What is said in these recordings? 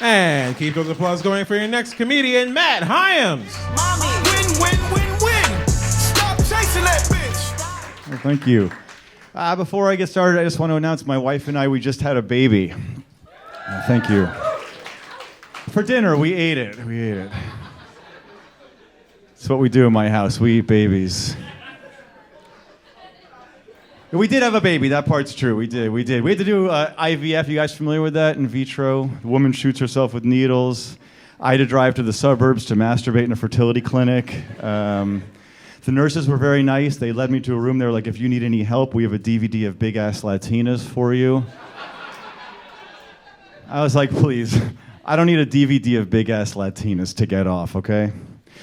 And keep those applause going for your next comedian, Matt Hyams. Mommy. Win, win, win, win. Stop chasing that bitch. Well, thank you. Before I get started, I just want to announce my wife and I, we just had a baby. Thank you. For dinner, we ate it. It's what we do in my house. We eat babies. We did have a baby. That part's true. We did. We had to do IVF. You guys familiar with that? In vitro. The woman shoots herself with needles. I had to drive to the suburbs to masturbate in a fertility clinic. The nurses were very nice. They led me to a room. They were like, if you need any help, we have a DVD of Big Ass Latinas for you. I was like, please, I don't need a DVD of Big Ass Latinas to get off, okay?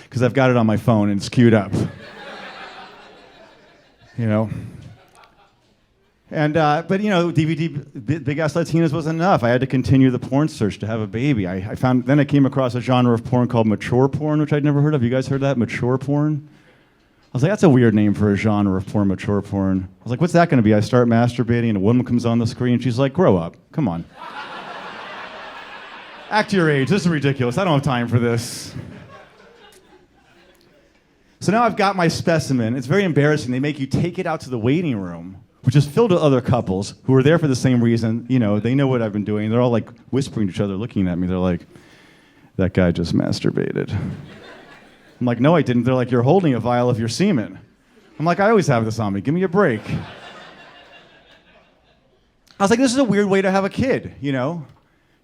Because I've got it on my phone and it's queued up. You know? And, but you know, DVD Big Ass Latinas wasn't enough. I had to continue the porn search to have a baby. Then I came across a genre of porn called mature porn, which I'd never heard of. You guys heard of that? Mature porn? I was like, that's a weird name for a genre of porn, mature porn. I was like, what's that going to be? I start masturbating and a woman comes on the screen. She's like, grow up. Come on. Act your age. This is ridiculous. I don't have time for this. So now I've got my specimen. It's very embarrassing. They make you take it out to the waiting room, which is filled with other couples who are there for the same reason. You know, they know what I've been doing. They're all like whispering to each other, looking at me. They're like, that guy just masturbated. I'm like, no, I didn't. They're like, you're holding a vial of your semen. I'm like, I always have this on me. Give me a break. I was like, this is a weird way to have a kid, you know?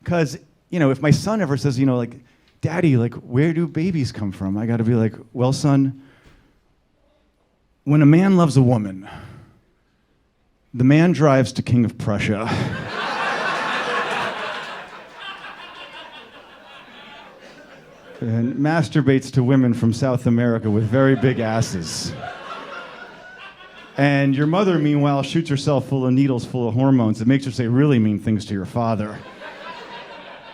Because, you know, if my son ever says, you know, like, Daddy, like, where do babies come from? I got to be like, well, son, when a man loves a woman, the man drives to King of Prussia. And masturbates to women from South America with very big asses. And your mother, meanwhile, shoots herself full of needles, full of hormones. It makes her say really mean things to your father.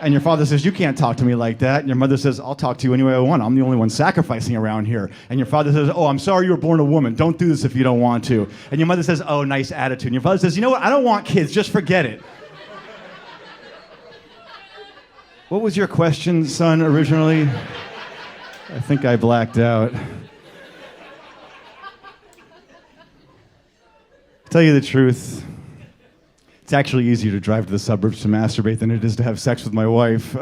And your father says, you can't talk to me like that. And your mother says, I'll talk to you any way I want. I'm the only one sacrificing around here. And your father says, oh, I'm sorry you were born a woman. Don't do this if you don't want to. And your mother says, oh, nice attitude. And your father says, you know what? I don't want kids. Just forget it. What was your question, son, originally? I think I blacked out. To tell you the truth, it's actually easier to drive to the suburbs to masturbate than it is to have sex with my wife.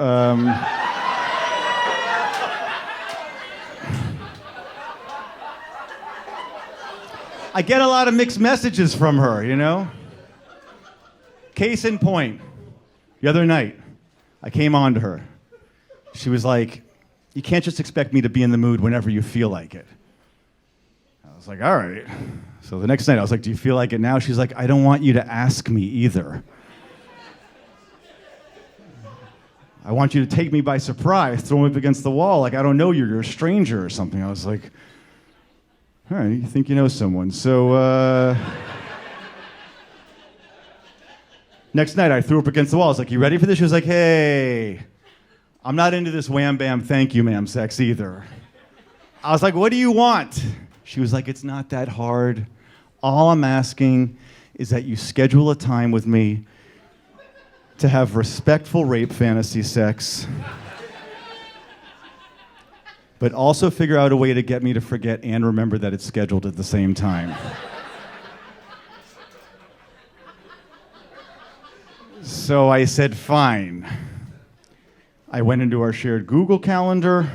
I get a lot of mixed messages from her, you know? Case in point, the other night, I came on to her. She was like, you can't just expect me to be in the mood whenever you feel like it. I was like, all right. So the next night I was like, do you feel like it now? She's like, I don't want you to ask me either. I want you to take me by surprise, throw me up against the wall, like I don't know you, you're a stranger or something. I was like, all right, you think you know someone. So, next night, I threw her up against the wall. I was like, you ready for this? She was like, hey, I'm not into this wham bam thank you ma'am sex either. I was like, what do you want? She was like, it's not that hard. All I'm asking is that you schedule a time with me to have respectful rape fantasy sex, but also figure out a way to get me to forget and remember that it's scheduled at the same time. So I said, fine. I went into our shared Google Calendar.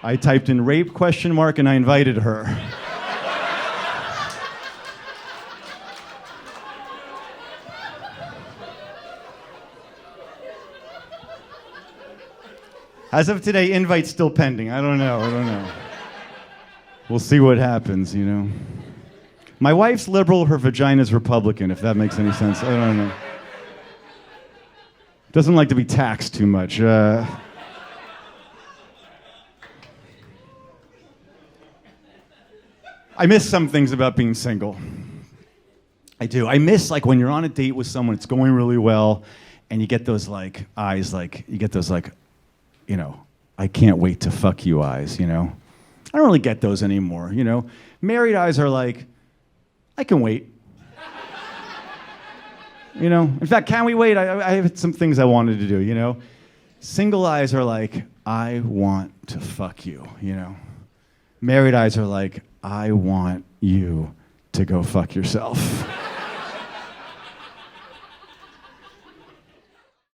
I typed in rape ? And I invited her. As of today, invite's still pending. I don't know. We'll see what happens, you know. My wife's liberal, her vagina's Republican, if that makes any sense. I don't know. Doesn't like to be taxed too much. I miss some things about being single. I do. I miss, like, when you're on a date with someone, it's going really well, and you get those, like, eyes, like, you get those, like, you know, I can't wait to fuck you eyes, you know? I don't really get those anymore, you know? Married eyes are like, I can wait. You know? In fact, can we wait? I have some things I wanted to do, you know? Single eyes are like, I want to fuck you, you know? Married eyes are like, I want you to go fuck yourself.